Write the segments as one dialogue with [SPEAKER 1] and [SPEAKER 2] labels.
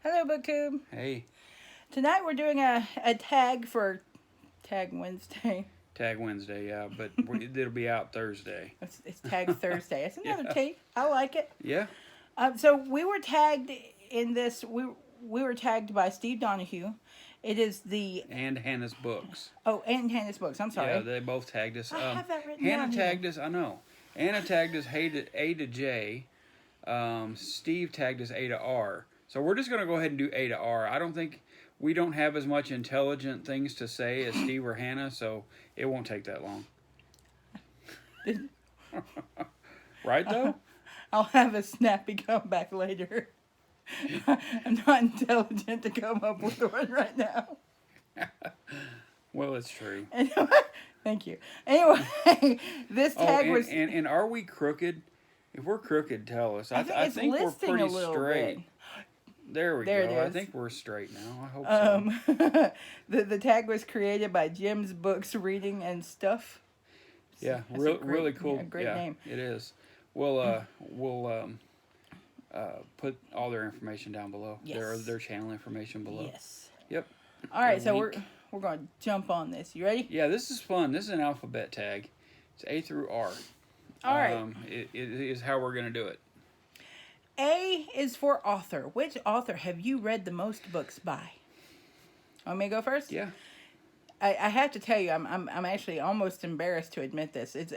[SPEAKER 1] Hello, BookTube.
[SPEAKER 2] Hey,
[SPEAKER 1] Tonight we're doing a tag for Tag Wednesday.
[SPEAKER 2] Tag Wednesday, yeah, but it'll be out Thursday.
[SPEAKER 1] It's Tag Thursday. It's another
[SPEAKER 2] Yeah,
[SPEAKER 1] T. I like it.
[SPEAKER 2] yeah,
[SPEAKER 1] So we were tagged in this. We were tagged by Steve Donoghue. It is the
[SPEAKER 2] and Hannah's books.
[SPEAKER 1] and Hannah's books. I'm
[SPEAKER 2] Yeah,
[SPEAKER 1] sorry.
[SPEAKER 2] they both tagged us.
[SPEAKER 1] I have that written
[SPEAKER 2] Hannah
[SPEAKER 1] down
[SPEAKER 2] tagged
[SPEAKER 1] here.
[SPEAKER 2] us. I know. Anna tagged us A to J. Steve tagged us A to R. So we're just gonna go ahead and do A to R. I don't think we don't have as much intelligent things to say as Steve or Hannah, so it won't take that long. Right though?
[SPEAKER 1] I'll have a snappy comeback later. I'm not intelligent to come up with one right now.
[SPEAKER 2] Well, it's true.
[SPEAKER 1] Anyway, thank you. Anyway, this
[SPEAKER 2] Oh,
[SPEAKER 1] tag
[SPEAKER 2] and,
[SPEAKER 1] was.
[SPEAKER 2] and are we crooked? If we're crooked, tell us.
[SPEAKER 1] I think
[SPEAKER 2] I
[SPEAKER 1] it's
[SPEAKER 2] think we're
[SPEAKER 1] listing
[SPEAKER 2] pretty
[SPEAKER 1] a little
[SPEAKER 2] straight.
[SPEAKER 1] bit.
[SPEAKER 2] There we
[SPEAKER 1] There
[SPEAKER 2] go.
[SPEAKER 1] it
[SPEAKER 2] I
[SPEAKER 1] is.
[SPEAKER 2] think we're straight now. I hope so.
[SPEAKER 1] The tag was created by Jim's Books, Reading and Stuff.
[SPEAKER 2] Yeah,
[SPEAKER 1] That's a great,
[SPEAKER 2] really cool.
[SPEAKER 1] yeah, great
[SPEAKER 2] yeah,
[SPEAKER 1] name.
[SPEAKER 2] it is. We'll put all their information down below.
[SPEAKER 1] Yes.
[SPEAKER 2] Their channel information below.
[SPEAKER 1] Yes.
[SPEAKER 2] Yep.
[SPEAKER 1] All right,
[SPEAKER 2] The
[SPEAKER 1] so
[SPEAKER 2] link.
[SPEAKER 1] we're going to jump on this. You ready?
[SPEAKER 2] Yeah, this is fun. This is an alphabet tag. It's A through R.
[SPEAKER 1] All right.
[SPEAKER 2] It is how we're gonna do it.
[SPEAKER 1] A is for author. Which author have you read the most books by? Want me to go first?
[SPEAKER 2] Yeah.
[SPEAKER 1] I have to tell you, I'm actually almost embarrassed to admit this. It's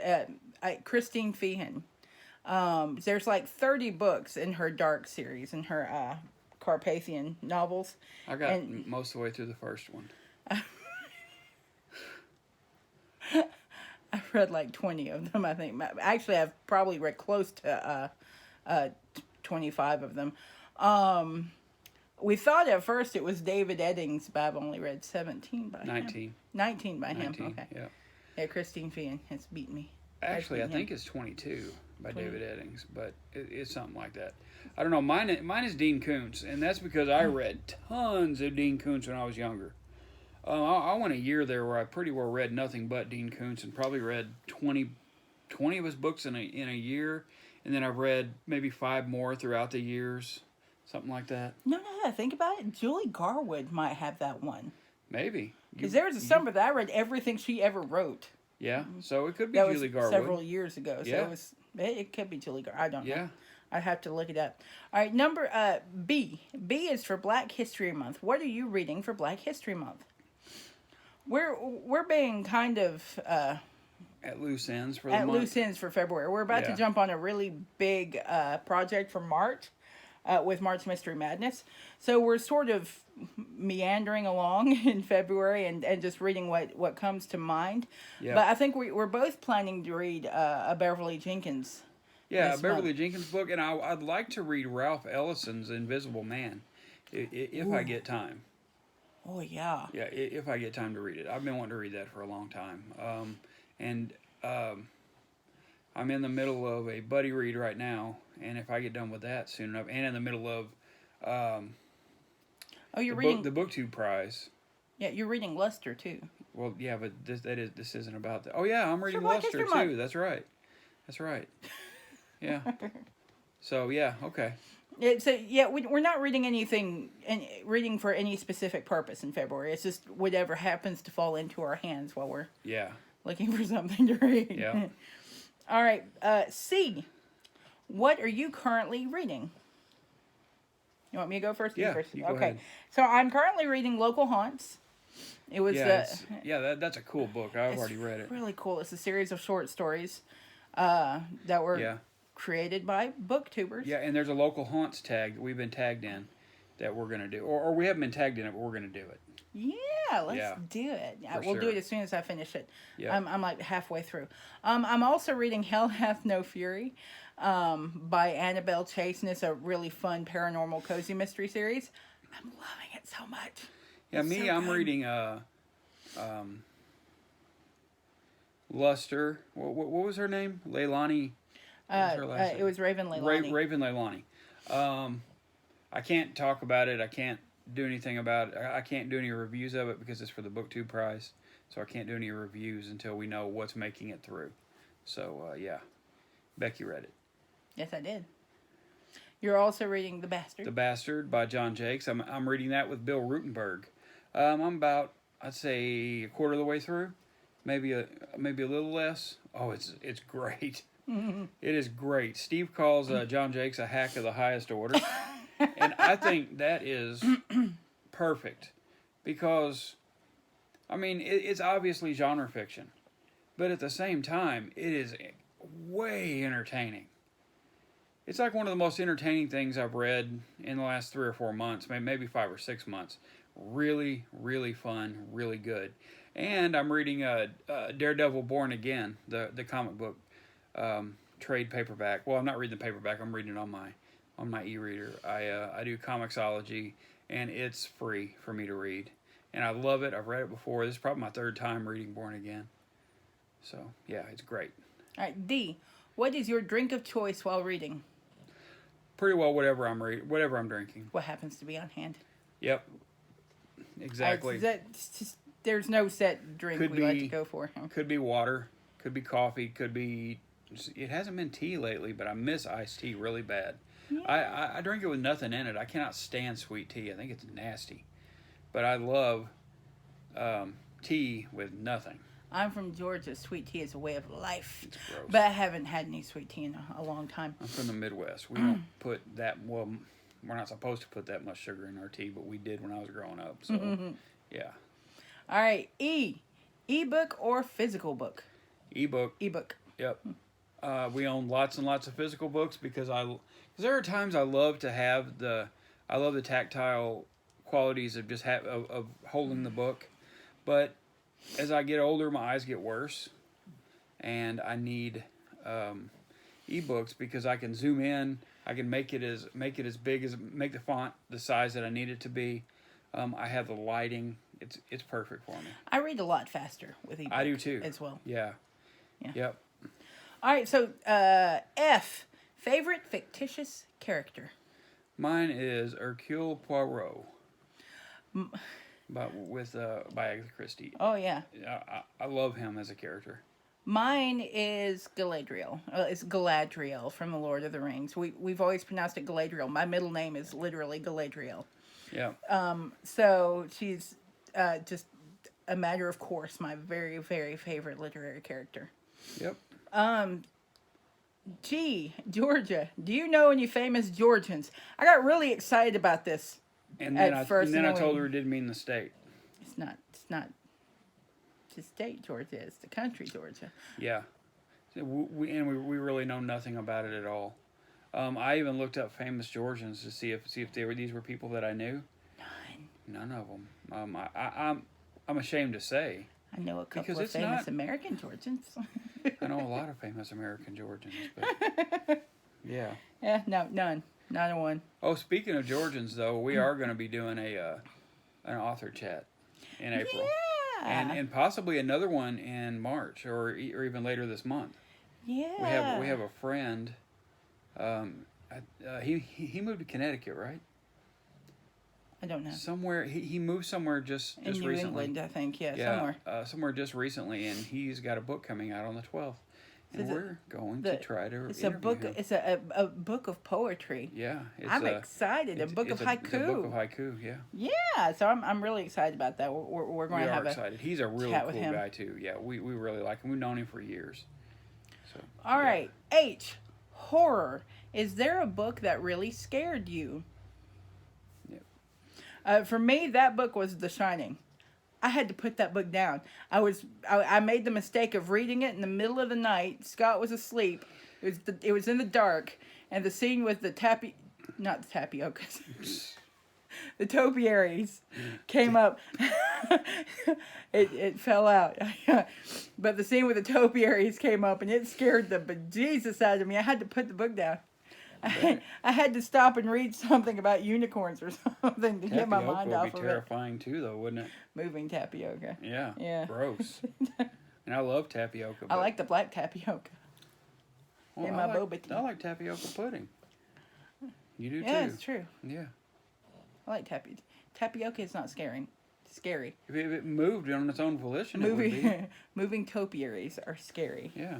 [SPEAKER 1] Christine Feehan. There's like 30 books in her Dark series, in her Carpathian novels.
[SPEAKER 2] I got
[SPEAKER 1] And-
[SPEAKER 2] most of the way through the first one.
[SPEAKER 1] I've read like 20 of them, I think. Actually, I've probably read close to 25 of them. We thought at first it was David Eddings, but I've only read 17 by him.
[SPEAKER 2] 19.
[SPEAKER 1] 19 by him,
[SPEAKER 2] 19.
[SPEAKER 1] okay.
[SPEAKER 2] Yeah.
[SPEAKER 1] Yeah, Christine Feehan has beat me.
[SPEAKER 2] Actually, I think it's 22 by David Eddings, but it's something like that. I don't know. Mine is Dean Koontz, and that's because I read tons of Dean Koontz when I was younger. I went a year there where I pretty well read nothing but Dean Koontz, and probably read 20 of his books in a year, and then I've read maybe 5 more throughout the years, something like that.
[SPEAKER 1] No, think about it. Julie Garwood might have that one.
[SPEAKER 2] Maybe.
[SPEAKER 1] Because there was a summer that I read everything she ever wrote.
[SPEAKER 2] Yeah, so it could be
[SPEAKER 1] That
[SPEAKER 2] Julie
[SPEAKER 1] was
[SPEAKER 2] Garwood.
[SPEAKER 1] several years ago. So
[SPEAKER 2] Yeah.
[SPEAKER 1] it could be Julie Garwood. I don't know.
[SPEAKER 2] Yeah.
[SPEAKER 1] I'd have to look it up. All right, number B. B is for Black History Month. What are you reading for Black History Month? We're being kind of
[SPEAKER 2] At loose ends for the
[SPEAKER 1] at
[SPEAKER 2] month.
[SPEAKER 1] loose ends for February. We're about to
[SPEAKER 2] Yeah.
[SPEAKER 1] jump on a really big project for March with March Mystery Madness. So we're sort of meandering along in February and just reading what comes to mind.
[SPEAKER 2] Yeah.
[SPEAKER 1] But I think we're both planning to read a Beverly Jenkins.
[SPEAKER 2] Yeah,
[SPEAKER 1] this
[SPEAKER 2] a Beverly
[SPEAKER 1] month.
[SPEAKER 2] Jenkins book, and I'd like to read Ralph Ellison's Invisible Man, if I get time.
[SPEAKER 1] Oh, yeah.
[SPEAKER 2] Yeah, if I get time to read it. I've been wanting to read that for a long time. I'm in the middle of a buddy read right now, and if I get done with that soon enough, and in the middle of
[SPEAKER 1] Oh, you're reading.
[SPEAKER 2] the BookTube prize.
[SPEAKER 1] Yeah, you're reading Luster, too.
[SPEAKER 2] Well, yeah, but this isn't about that. Oh yeah, I'm reading
[SPEAKER 1] Black
[SPEAKER 2] Luster
[SPEAKER 1] History
[SPEAKER 2] too.
[SPEAKER 1] Month.
[SPEAKER 2] That's right. That's right. Yeah. So yeah, okay.
[SPEAKER 1] We're not reading anything and reading for any specific purpose in February. It's just whatever happens to fall into our hands while we're
[SPEAKER 2] Yeah.
[SPEAKER 1] looking for something to read.
[SPEAKER 2] Yeah.
[SPEAKER 1] All right. C. What are you currently reading? You want me to go first?
[SPEAKER 2] Yeah,
[SPEAKER 1] You first?
[SPEAKER 2] you go
[SPEAKER 1] Okay.
[SPEAKER 2] ahead.
[SPEAKER 1] So I'm currently reading Local Haunts. It was
[SPEAKER 2] That's a cool book. I've already read it.
[SPEAKER 1] really cool. It's a series of short stories that were
[SPEAKER 2] Yeah.
[SPEAKER 1] created by booktubers.
[SPEAKER 2] Yeah, and there's a local haunts tag that we've been tagged in that we're gonna do, or we haven't been tagged in it, but we're gonna do it.
[SPEAKER 1] Yeah, let's
[SPEAKER 2] Yeah,
[SPEAKER 1] do it. Yeah,
[SPEAKER 2] for
[SPEAKER 1] we'll do
[SPEAKER 2] sure.
[SPEAKER 1] it as soon as I finish it.
[SPEAKER 2] Yeah.
[SPEAKER 1] I'm like halfway through. I'm also reading Hell Hath No Fury by Annabelle Chase, and it's a really fun paranormal cozy mystery series. I'm loving it so much.
[SPEAKER 2] Yeah,
[SPEAKER 1] It's
[SPEAKER 2] me,
[SPEAKER 1] so
[SPEAKER 2] I'm
[SPEAKER 1] good.
[SPEAKER 2] reading Luster. What was her name? Leilani. What was her last
[SPEAKER 1] It
[SPEAKER 2] name?
[SPEAKER 1] was Raven Leilani.
[SPEAKER 2] Raven Leilani. I can't talk about it. I can't do anything about it. I can't do any reviews of it because it's for the BookTube prize. So I can't do any reviews until we know what's making it through. So, yeah. Becky read it.
[SPEAKER 1] Yes, I did. You're also reading The Bastard.
[SPEAKER 2] The Bastard by John Jakes. I'm reading that with Bill Rutenberg. I'm about, I'd say, a quarter of the way through, maybe a little less. Oh, it's great. It is great. Steve calls John Jakes a hack of the highest order, and I think that is perfect because, I mean, it's obviously genre fiction, but at the same time, it is way entertaining. It's like one of the most entertaining things I've read in the last 3 or 4 months, maybe 5 or 6 months. Really, really fun, really good. And I'm reading Daredevil Born Again, the comic book trade paperback. Well, I'm not reading the paperback. I'm reading it on my e-reader. I do Comixology, and it's free for me to read. And I love it. I've read it before. This is probably my 3rd time reading Born Again. So, yeah, it's great.
[SPEAKER 1] All right, D. What is your drink of choice while reading?
[SPEAKER 2] Pretty well whatever I'm drinking.
[SPEAKER 1] What happens to be on hand?
[SPEAKER 2] Yep. Exactly.
[SPEAKER 1] There's no set drink like to go for.
[SPEAKER 2] Could be water. Could be coffee. Could be... It hasn't been tea lately, but I miss iced tea really bad. Yeah. I drink it with nothing in it. I cannot stand sweet tea. I think it's nasty. But I love tea with nothing.
[SPEAKER 1] I'm from Georgia. Sweet tea is a way of life.
[SPEAKER 2] It's gross.
[SPEAKER 1] But I haven't had any sweet tea in a long time.
[SPEAKER 2] I'm from the Midwest. We don't put that... Well, we're not supposed to put that much sugar in our tea, but we did when I was growing up. So, yeah.
[SPEAKER 1] All right. E. E-book or physical book?
[SPEAKER 2] E-book.
[SPEAKER 1] E-book.
[SPEAKER 2] Yep. We own lots and lots of physical books because there are times I love to have the tactile qualities of just of holding the book, but as I get older, my eyes get worse, and I need e-books because I can zoom in. I can make it as big as make the font the size that I need it to be. I have the lighting. It's perfect for me.
[SPEAKER 1] I read a lot faster with e-book.
[SPEAKER 2] I do too.
[SPEAKER 1] As well.
[SPEAKER 2] Yeah. Yep.
[SPEAKER 1] All right. So F. Favorite fictitious character.
[SPEAKER 2] Mine is Hercule Poirot. By Agatha Christie.
[SPEAKER 1] Oh yeah.
[SPEAKER 2] I love him as a character.
[SPEAKER 1] Mine is Galadriel. It's Galadriel from The Lord of the Rings. We've always pronounced it Galadriel. My middle name is literally Galadriel.
[SPEAKER 2] Yeah.
[SPEAKER 1] So she's just a matter of course my very, very favorite literary character.
[SPEAKER 2] Yep.
[SPEAKER 1] G. Georgia. Do you know any famous Georgians? I got really excited about this.
[SPEAKER 2] And then I told her it didn't mean the state.
[SPEAKER 1] It's not the state Georgia, it's the country Georgia.
[SPEAKER 2] Yeah. We really know nothing about it at all. I even looked up famous Georgians to see if these were people that I knew. None of them. I'm ashamed to say.
[SPEAKER 1] I know a couple of famous American Georgians.
[SPEAKER 2] I know a lot of famous American Georgians, but yeah.
[SPEAKER 1] Yeah, no, none. Not a one.
[SPEAKER 2] Oh, speaking of Georgians, though, we are going to be doing an author chat in April.
[SPEAKER 1] Yeah.
[SPEAKER 2] And possibly another one in March or even later this month.
[SPEAKER 1] Yeah.
[SPEAKER 2] We have a friend. He moved to Connecticut, right?
[SPEAKER 1] I don't know.
[SPEAKER 2] Somewhere he moved somewhere just
[SPEAKER 1] in New
[SPEAKER 2] recently.
[SPEAKER 1] England, I think. Yeah, somewhere.
[SPEAKER 2] Somewhere just recently, and he's got a book coming out on the 12th. And we're going to try to
[SPEAKER 1] It's a book.
[SPEAKER 2] Him.
[SPEAKER 1] It's a book of poetry.
[SPEAKER 2] Yeah,
[SPEAKER 1] I'm excited. A book of haiku.
[SPEAKER 2] It's a book of haiku. Yeah.
[SPEAKER 1] Yeah, so I'm really excited about that. We're going to have
[SPEAKER 2] excited. He's a really cool guy too. Yeah, we really like him. We've known him for years. So.
[SPEAKER 1] All right. H. Horror. Is there a book that really scared you? Yep. For me, that book was The Shining. I had to put that book down. I made the mistake of reading it in the middle of the night. Scott was asleep. It was in the dark, and the scene with the not the tapiocas, the topiaries came up. It fell out, but the scene with the topiaries came up, and it scared the bejesus out of me. I had to put the book down. I had to stop and read something about unicorns or something to get my mind off of it.
[SPEAKER 2] Would be terrifying too, though, wouldn't it?
[SPEAKER 1] Moving tapioca.
[SPEAKER 2] Yeah.
[SPEAKER 1] Yeah.
[SPEAKER 2] Gross. And I love tapioca.
[SPEAKER 1] I like the black tapioca.
[SPEAKER 2] Well,
[SPEAKER 1] in my boba tea.
[SPEAKER 2] I like tapioca pudding. You do too.
[SPEAKER 1] Yeah, it's true.
[SPEAKER 2] Yeah.
[SPEAKER 1] I like tapioca. Tapioca is not scary.
[SPEAKER 2] If it moved on its own volition, it would be.
[SPEAKER 1] Moving topiaries are scary.
[SPEAKER 2] Yeah.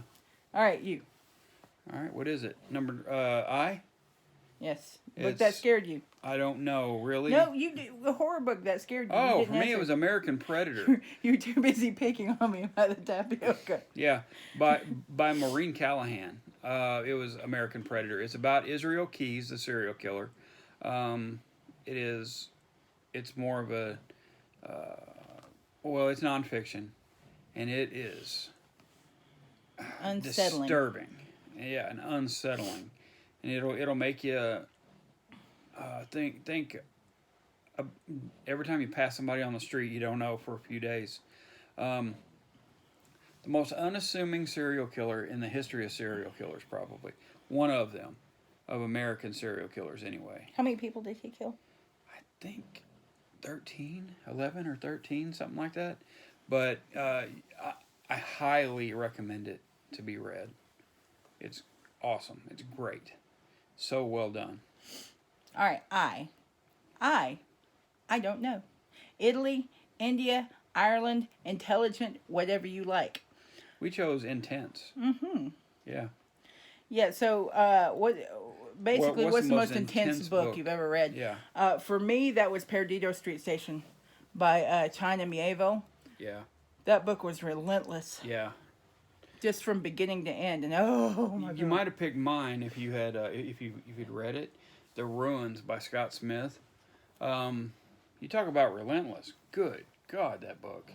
[SPEAKER 1] All right, you.
[SPEAKER 2] All right, what is it? Number I?
[SPEAKER 1] Yes. Book that
[SPEAKER 2] It's
[SPEAKER 1] scared you.
[SPEAKER 2] I don't know really.
[SPEAKER 1] No, you do a horror book that scared you. You
[SPEAKER 2] Oh,
[SPEAKER 1] didn't
[SPEAKER 2] for me it
[SPEAKER 1] answer.
[SPEAKER 2] was American Predator.
[SPEAKER 1] You're too busy picking on me by the tapioca.
[SPEAKER 2] Yeah, by Maureen Callahan. It was American Predator. It's about Israel Keys, the serial killer. It is. It's more of a. Well, it's nonfiction, and it is
[SPEAKER 1] Unsettling.
[SPEAKER 2] disturbing. Yeah, and unsettling, and it'll make you think. Every time you pass somebody on the street you don't know for a few days. The most unassuming serial killer in the history of serial killers, probably. One of them, of American serial killers anyway.
[SPEAKER 1] How many people did he kill?
[SPEAKER 2] I think 11 or 13, something like that. But I highly recommend it to be read. It's awesome. It's great. So well done.
[SPEAKER 1] All right, I don't know. Italy, India, Ireland, intelligent, whatever you like.
[SPEAKER 2] We chose intense.
[SPEAKER 1] Mm-hmm.
[SPEAKER 2] Yeah.
[SPEAKER 1] Yeah, so what's the most intense book you've ever read?
[SPEAKER 2] Yeah.
[SPEAKER 1] For me, that was Perdido Street Station by China Mieville.
[SPEAKER 2] Yeah.
[SPEAKER 1] That book was relentless.
[SPEAKER 2] Yeah.
[SPEAKER 1] Just from beginning to end. And oh my God.
[SPEAKER 2] You might have picked mine if you had if you'd read it. The Ruins by Scott Smith. You talk about relentless. Good God, that book.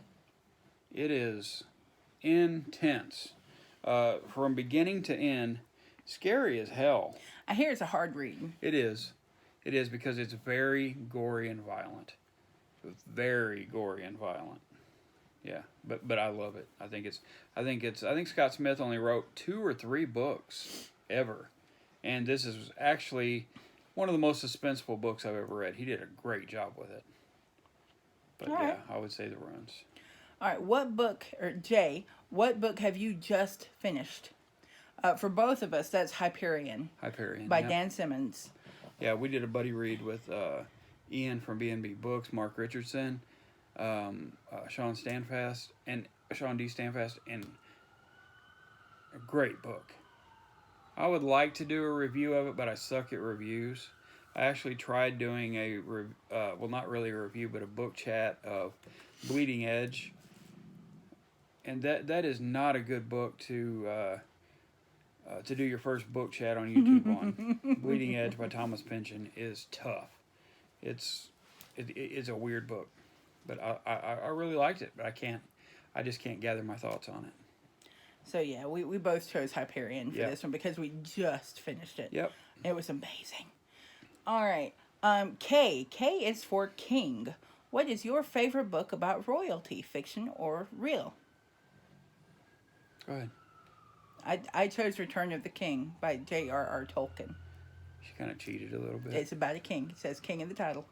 [SPEAKER 2] It is intense. From beginning to end, scary as hell.
[SPEAKER 1] I hear it's a hard read.
[SPEAKER 2] It is. It is because it's very gory and violent. Very gory and violent. Yeah, but I love it. I think Scott Smith only wrote 2 or 3 books ever. And this is actually one of the most suspenseful books I've ever read. He did a great job with it. But
[SPEAKER 1] All right.
[SPEAKER 2] I would say The Ruins.
[SPEAKER 1] All right, what book have you just finished? For both of us, that's Hyperion.
[SPEAKER 2] Hyperion.
[SPEAKER 1] By
[SPEAKER 2] yeah.
[SPEAKER 1] Dan Simmons.
[SPEAKER 2] Yeah, we did a buddy read with Ian from B&B Books, Mark Richardson, Sean D. Standfast, and a great book. I would like to do a review of it, but I suck at reviews. I actually tried doing not really a review, but a book chat of Bleeding Edge, and that is not a good book to do your first book chat on YouTube on. Bleeding Edge by Thomas Pynchon is tough. It's a weird book, but I really liked it, but I just can't gather my thoughts on it.
[SPEAKER 1] So yeah, we both chose Hyperion for
[SPEAKER 2] Yep.
[SPEAKER 1] this one because we just finished it.
[SPEAKER 2] Yep.
[SPEAKER 1] It was amazing. All right. K is for King. What is your favorite book about royalty, fiction or real?
[SPEAKER 2] Go ahead.
[SPEAKER 1] I chose Return of the King by J.R.R. Tolkien.
[SPEAKER 2] She kind of cheated a little bit.
[SPEAKER 1] It's about a king. It says king in the title.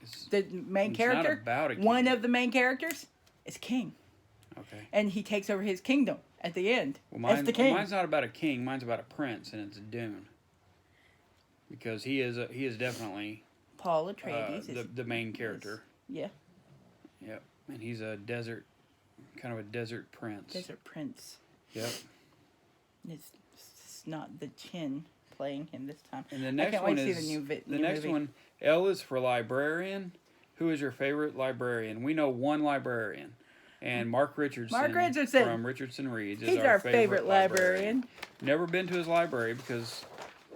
[SPEAKER 2] It's
[SPEAKER 1] The main character,
[SPEAKER 2] not about a king.
[SPEAKER 1] one of the main characters, is king.
[SPEAKER 2] Okay.
[SPEAKER 1] And he takes over his kingdom at the end.
[SPEAKER 2] Well,
[SPEAKER 1] as the king.
[SPEAKER 2] mine's not about a king. Mine's about a prince, and it's Dune. Because he is definitely
[SPEAKER 1] Paul Atreides.
[SPEAKER 2] the main character.
[SPEAKER 1] Yeah.
[SPEAKER 2] Yep. And he's a kind of a desert prince.
[SPEAKER 1] Desert Prince.
[SPEAKER 2] Yep.
[SPEAKER 1] It's not the chin playing him this time.
[SPEAKER 2] And the next one is the next
[SPEAKER 1] movie.
[SPEAKER 2] one. L is for librarian. Who is your favorite librarian? We know one librarian, and Mark Richardson.
[SPEAKER 1] Mark Richardson
[SPEAKER 2] from Richardson Reads is
[SPEAKER 1] He's our favorite librarian.
[SPEAKER 2] Never been to his library because,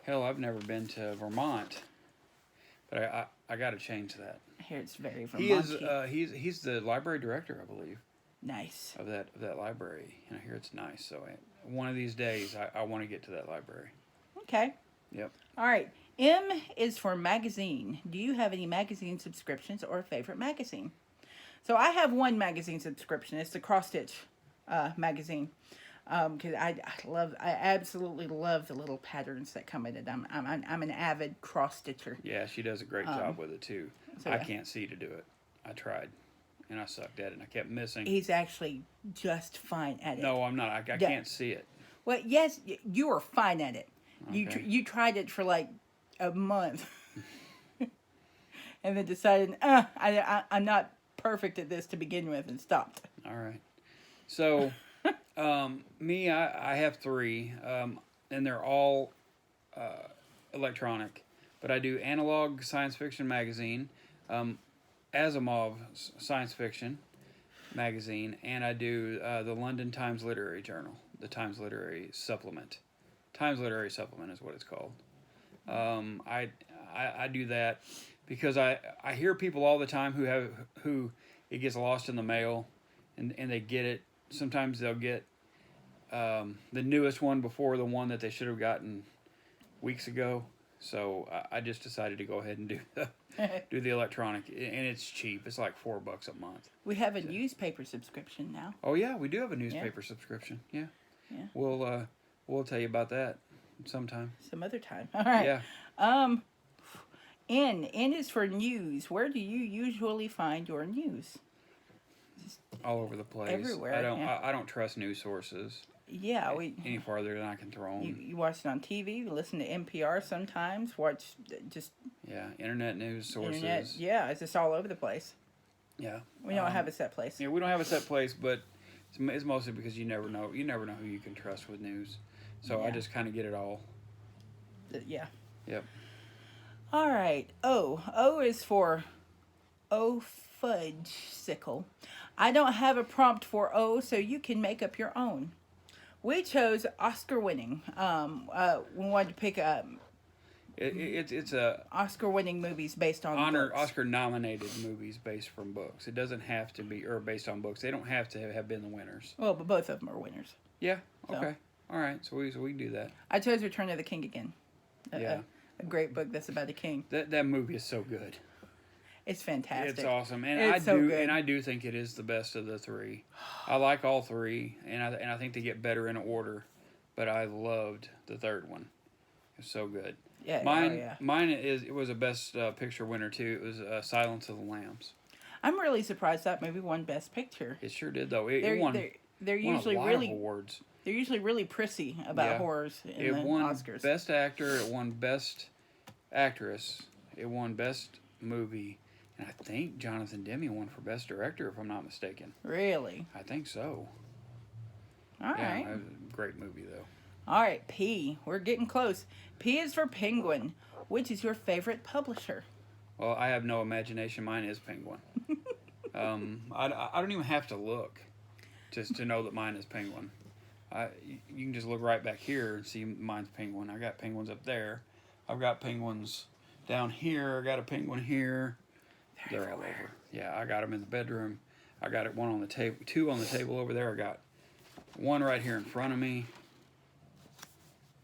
[SPEAKER 2] hell, I've never been to Vermont. But I got to change that.
[SPEAKER 1] I hear it's very
[SPEAKER 2] He is
[SPEAKER 1] Vermont.
[SPEAKER 2] he's the library director, I believe,
[SPEAKER 1] Nice.
[SPEAKER 2] of that library, and I hear it's nice. So one of these days, I want to get to that library.
[SPEAKER 1] Okay.
[SPEAKER 2] Yep.
[SPEAKER 1] All right. M is for magazine. Do you have any magazine subscriptions or favorite magazine? So I have one magazine subscription. It's the Cross Stitch magazine. Because I absolutely love the little patterns that come in it. I'm an avid cross stitcher.
[SPEAKER 2] Yeah, she does a great job with it too.
[SPEAKER 1] So
[SPEAKER 2] I
[SPEAKER 1] yeah.
[SPEAKER 2] can't see to do it. I tried, and I sucked at it, and I kept missing.
[SPEAKER 1] He's actually just fine at it.
[SPEAKER 2] No, I'm not. I can't see it.
[SPEAKER 1] Well, yes, you are fine at it.
[SPEAKER 2] Okay.
[SPEAKER 1] You tried it for like a month, and then decided, I'm not perfect at this to begin with, and stopped.
[SPEAKER 2] All right. So, me, I have 3, and they're all electronic. but I do Analog Science Fiction Magazine, Asimov's Science Fiction Magazine, and I do the London Times Literary Journal, the Times Literary Supplement. Times Literary Supplement is what it's called. I do that because I hear people all the time who it gets lost in the mail, and they get it. Sometimes they'll get the newest one before the one that they should have gotten weeks ago. So I just decided to go ahead and do the electronic, and it's cheap. It's like $4 a month.
[SPEAKER 1] We have a newspaper subscription now.
[SPEAKER 2] Oh yeah, we do have a newspaper subscription. Yeah. We'll tell you about that sometime.
[SPEAKER 1] Some other time. All right.
[SPEAKER 2] Yeah.
[SPEAKER 1] N is for news. Where do you usually find your news?
[SPEAKER 2] All over the place.
[SPEAKER 1] Everywhere.
[SPEAKER 2] I don't trust news sources.
[SPEAKER 1] Yeah,
[SPEAKER 2] any farther than I can throw them.
[SPEAKER 1] You watch it on TV. You listen to NPR sometimes. Watch just
[SPEAKER 2] internet news sources.
[SPEAKER 1] It's just all over the place.
[SPEAKER 2] Yeah,
[SPEAKER 1] we don't have a set place.
[SPEAKER 2] Yeah, we don't have a set place, but it's mostly because you never know. You never know who you can trust with news. So I just kind of get it all.
[SPEAKER 1] Yeah.
[SPEAKER 2] Yep.
[SPEAKER 1] All right. O is for O fudge sickle. I don't have a prompt for O, so you can make up your own. We chose Oscar-winning. We wanted to pick
[SPEAKER 2] it's a
[SPEAKER 1] Oscar-winning movies based on books.
[SPEAKER 2] Oscar-nominated movies based from books. It doesn't have to be or based on books. They don't have to have been the winners.
[SPEAKER 1] Well, but both of them are winners.
[SPEAKER 2] Yeah. Okay. All right. So we can do that.
[SPEAKER 1] I chose Return of the King again.
[SPEAKER 2] Yeah.
[SPEAKER 1] A great book that's about a king.
[SPEAKER 2] That movie is so good.
[SPEAKER 1] It's fantastic.
[SPEAKER 2] It's awesome, and I do think it is the best of the three. I like all three, and I think they get better in order. But I loved the third one. It's so good.
[SPEAKER 1] Yeah.
[SPEAKER 2] Mine it was a best picture winner too. It was Silence of the Lambs.
[SPEAKER 1] I'm really surprised that movie won Best Picture.
[SPEAKER 2] It sure did though. It won.
[SPEAKER 1] They're usually
[SPEAKER 2] won a lot of awards.
[SPEAKER 1] They're usually really prissy about horrors in the Oscars.
[SPEAKER 2] It won Best Actor. It won Best Actress. It won Best Movie. And I think Jonathan Demme won for Best Director, if I'm not mistaken.
[SPEAKER 1] Really?
[SPEAKER 2] I think so.
[SPEAKER 1] All right.
[SPEAKER 2] It was a great movie, though. All
[SPEAKER 1] right, P. We're getting close. P is for Penguin. Which is your favorite publisher?
[SPEAKER 2] Well, I have no imagination. Mine is Penguin. I don't even have to look just to know that mine is Penguin. You can just look right back here and see mine's Penguin. I got penguins up there. I've got penguins down here. I got a penguin here. They're all over. Yeah, I got them in the bedroom. I got one on the table, two on the table over there. I got one right here in front of me.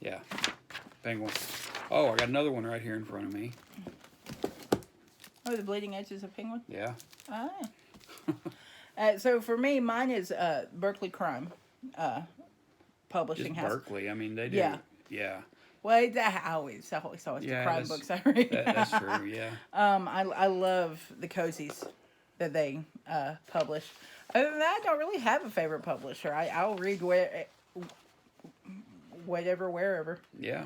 [SPEAKER 2] Yeah, penguin. Oh, I got another one right here in front of me.
[SPEAKER 1] Oh, the bleeding edges of penguin?
[SPEAKER 2] Yeah.
[SPEAKER 1] So for me, mine is Berkeley Crime Publishing
[SPEAKER 2] Just
[SPEAKER 1] House.
[SPEAKER 2] Berkeley. I mean, they do. Yeah.
[SPEAKER 1] Well, I always the crime books I read.
[SPEAKER 2] That's true, yeah.
[SPEAKER 1] I love the cozies that they publish. Other than that, I don't really have a favorite publisher. I'll read whatever, wherever.
[SPEAKER 2] Yeah.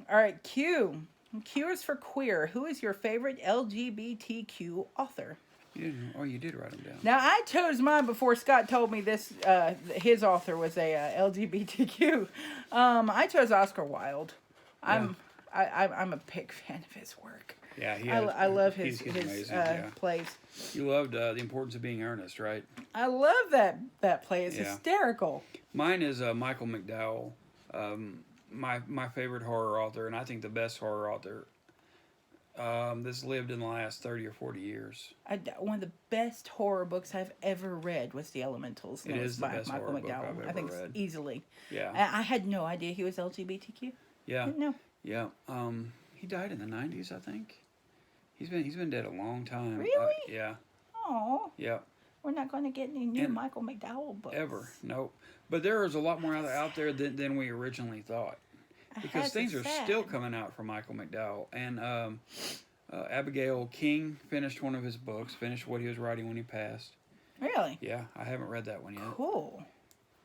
[SPEAKER 1] All right, Q. Q is for queer. Who is your favorite LGBTQ author?
[SPEAKER 2] You did write them down.
[SPEAKER 1] Now, I chose mine before Scott told me this. His author was a LGBTQ. I chose Oscar Wilde. I'm a big fan of his work.
[SPEAKER 2] Yeah,
[SPEAKER 1] I love his
[SPEAKER 2] amazing,
[SPEAKER 1] plays.
[SPEAKER 2] You loved The Importance of Being Earnest, right?
[SPEAKER 1] I love that play. It's hysterical.
[SPEAKER 2] Mine is Michael McDowell, my favorite horror author, and I think the best horror author that's lived in the last 30 or 40 years.
[SPEAKER 1] One of the best horror books I've ever read was The Elementals.
[SPEAKER 2] It is the best
[SPEAKER 1] Michael
[SPEAKER 2] horror
[SPEAKER 1] McDowell.
[SPEAKER 2] book I've ever
[SPEAKER 1] I think
[SPEAKER 2] read.
[SPEAKER 1] Easily.
[SPEAKER 2] Yeah.
[SPEAKER 1] I had no idea he was LGBTQ.
[SPEAKER 2] Yeah.
[SPEAKER 1] I didn't know.
[SPEAKER 2] Yeah. He died in the 90s, I think. He's been dead a long time.
[SPEAKER 1] Really?
[SPEAKER 2] Yeah.
[SPEAKER 1] Oh.
[SPEAKER 2] Yeah.
[SPEAKER 1] We're not going to get any new Michael McDowell books.
[SPEAKER 2] Ever. Nope. But there is a lot more out there than we originally thought. Because things are still coming out from Michael McDowell. And Abigail King finished one of his books, finished what he was writing when he passed.
[SPEAKER 1] Really?
[SPEAKER 2] Yeah, I haven't read that one yet.
[SPEAKER 1] Cool.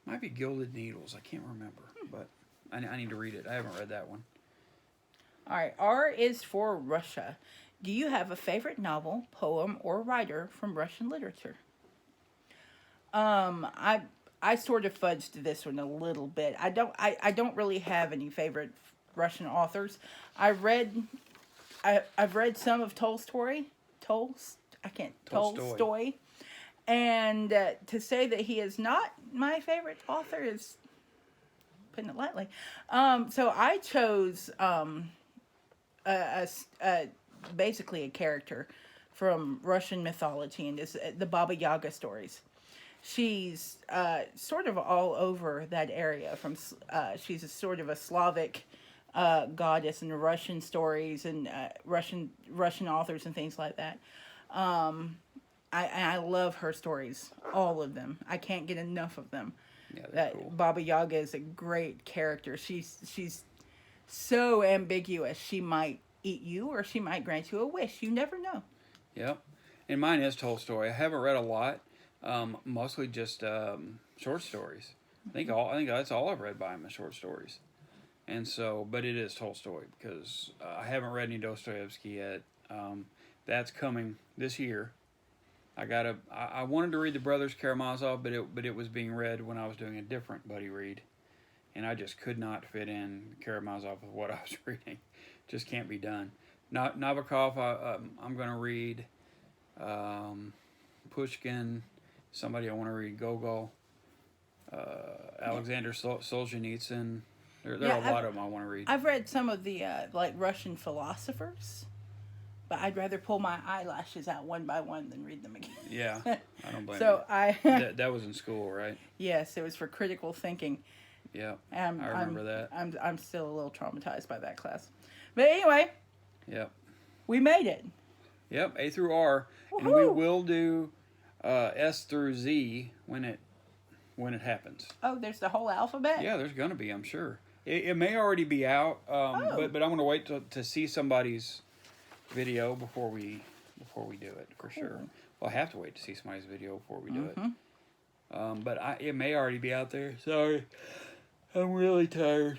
[SPEAKER 2] Might be Gilded Needles. I can't remember. But I need to read it. I haven't read that one.
[SPEAKER 1] All right. R is for Russia. Do you have a favorite novel, poem, or writer from Russian literature? I sort of fudged this one a little bit. I don't really have any favorite Russian authors. I read I've read some of Tolstoy. Tolstoy. And to say that he is not my favorite author is putting it lightly. So I chose basically a character from Russian mythology, and it's the Baba Yaga stories. She's sort of all over that area. She's a sort of a Slavic goddess in the Russian stories and Russian authors and things like that. I love her stories, all of them. I can't get enough of them.
[SPEAKER 2] Yeah, they're cool.
[SPEAKER 1] Baba Yaga is a great character. She's so ambiguous. She might eat you, or she might grant you a wish. You never know.
[SPEAKER 2] Yep, and mine is Tolstoy. I haven't read a lot, mostly just short stories. I think that's all I've read by him is short stories, and so, but it is Tolstoy because I haven't read any Dostoevsky yet. That's coming this year. I wanted to read the Brothers Karamazov, but it was being read when I was doing a different buddy read, and I just could not fit in Karamazov with what I was reading. Just can't be done. Nabokov, I'm going to read. Pushkin, somebody I want to read. Gogol, Alexander Solzhenitsyn. There are a lot of them I want to read.
[SPEAKER 1] I've read some of the like Russian philosophers, but I'd rather pull my eyelashes out one by one than read them again.
[SPEAKER 2] Yeah, I don't blame
[SPEAKER 1] so
[SPEAKER 2] you. That was in school, right?
[SPEAKER 1] Yes, it was for critical thinking.
[SPEAKER 2] Yeah, I remember that.
[SPEAKER 1] I'm still a little traumatized by that class. But anyway.
[SPEAKER 2] Yep.
[SPEAKER 1] We made it.
[SPEAKER 2] Yep, A through R.
[SPEAKER 1] Woo-hoo.
[SPEAKER 2] And we will do S through Z when it happens.
[SPEAKER 1] Oh, there's the whole alphabet?
[SPEAKER 2] Yeah, there's going to be, I'm sure. It may already be out, but I'm going to wait to see somebody's video before we do it, for sure. Well, I have to wait to see somebody's video before we do it. But it may already be out there. Sorry. I'm really tired.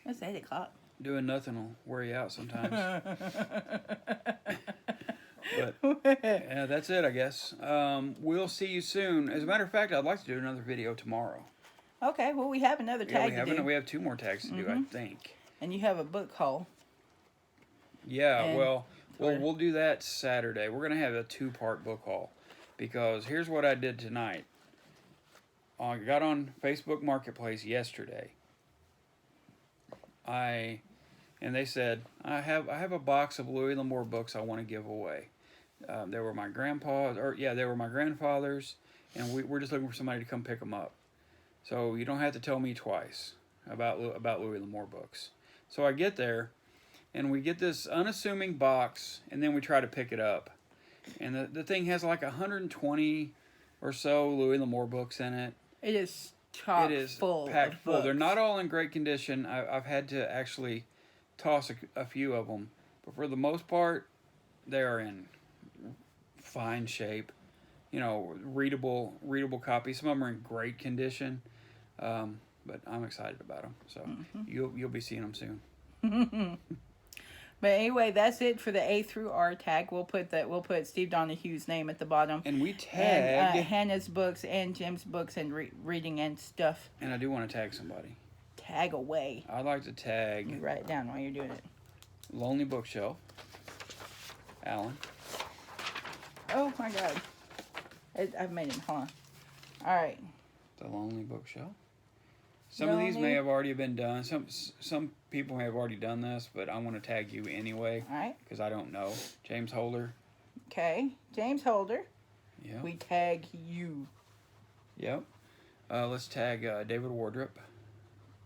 [SPEAKER 1] It's 8 o'clock.
[SPEAKER 2] Doing nothing will wear you out sometimes. But yeah, that's it, I guess. We'll see you soon. As a matter of fact, I'd like to do another video tomorrow.
[SPEAKER 1] Okay, well, we have another tag to do.
[SPEAKER 2] We have 2 more tags to do, I think.
[SPEAKER 1] And you have a book haul.
[SPEAKER 2] Yeah, and we'll do that Saturday. We're going to have a 2-part book haul. Because here's what I did tonight. I got on Facebook Marketplace yesterday. And they said, I have a box of Louis L'Amour books I want to give away. They were my grandfather's, and we're just looking for somebody to come pick them up. So you don't have to tell me twice about Louis L'Amour books. So I get there, and we get this unassuming box, and then we try to pick it up. And the thing has like 120 or so Louis L'Amour books in it.
[SPEAKER 1] It is chock full.
[SPEAKER 2] Packed full. They're not all in great condition. I've had to actually toss a few of them, but for the most part, they are in fine shape. You know, readable copies. Some of them are in great condition, but I'm excited about them. So you'll be seeing them soon.
[SPEAKER 1] But anyway, that's it for the A through R tag. We'll put Steve Donoghue's name at the bottom,
[SPEAKER 2] and we tag
[SPEAKER 1] Hannah's books and Jim's books and reading and stuff.
[SPEAKER 2] And I do want to tag somebody.
[SPEAKER 1] Tag away.
[SPEAKER 2] I'd like to tag.
[SPEAKER 1] You write it down while you're doing it.
[SPEAKER 2] Lonely Bookshelf. Alan.
[SPEAKER 1] Oh my God. I've made him. Hold on. All right.
[SPEAKER 2] The Lonely Bookshelf. Some of these may have already been done. Some people may have already done this, but I want to tag you anyway.
[SPEAKER 1] All right.
[SPEAKER 2] Because I don't know. James Holder.
[SPEAKER 1] Okay. James Holder.
[SPEAKER 2] Yeah.
[SPEAKER 1] We tag you.
[SPEAKER 2] Yep. Let's tag David Wardrop.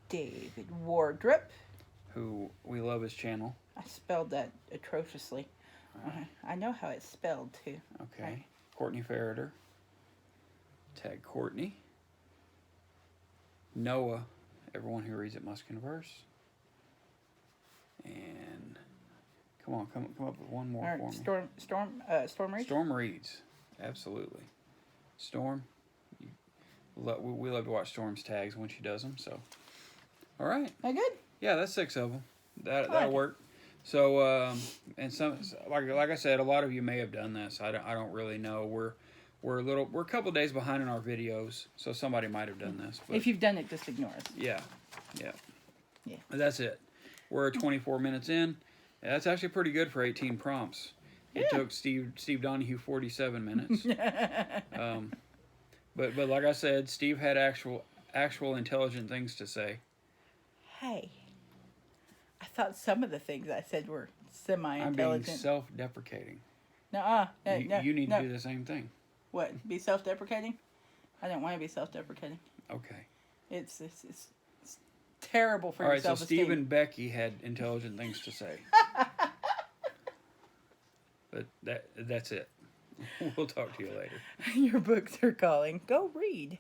[SPEAKER 1] David Wardrop.
[SPEAKER 2] Who we love his channel.
[SPEAKER 1] I spelled that atrociously. Right. I know how it's spelled, too.
[SPEAKER 2] Okay.
[SPEAKER 1] Right.
[SPEAKER 2] Courtney Ferreter. Tag Courtney. Noah. Everyone who reads it must converse. And come up with one more for me.
[SPEAKER 1] Storm Reads?
[SPEAKER 2] Storm Reads. Absolutely. Storm. We love to watch Storm's tags when she does them, so. All right.
[SPEAKER 1] That good?
[SPEAKER 2] Yeah, that's 6 of them. That'll work. So, and some, like I said, a lot of you may have done this. I don't really know. We're a couple days behind in our videos, so somebody might have done this. But
[SPEAKER 1] if you've done it, just ignore us.
[SPEAKER 2] Yeah. But that's it. We're 24 minutes in. Yeah, that's actually pretty good for 18 prompts. It
[SPEAKER 1] Yeah.
[SPEAKER 2] took Steve Donoghue 47 minutes. But like I said, Steve had actual intelligent things to say.
[SPEAKER 1] Hey, I thought some of the things I said were
[SPEAKER 2] I'm being
[SPEAKER 1] semi-intelligent.
[SPEAKER 2] self-deprecating.
[SPEAKER 1] No,
[SPEAKER 2] You need
[SPEAKER 1] no.
[SPEAKER 2] to do the same thing.
[SPEAKER 1] What? Be self-deprecating? I don't want to be self-deprecating.
[SPEAKER 2] Okay.
[SPEAKER 1] It's terrible for
[SPEAKER 2] All
[SPEAKER 1] your
[SPEAKER 2] right, so
[SPEAKER 1] self-esteem.
[SPEAKER 2] Steve and Becky had intelligent things to say. But that's it. We'll talk to you later.
[SPEAKER 1] Your books are calling. Go read.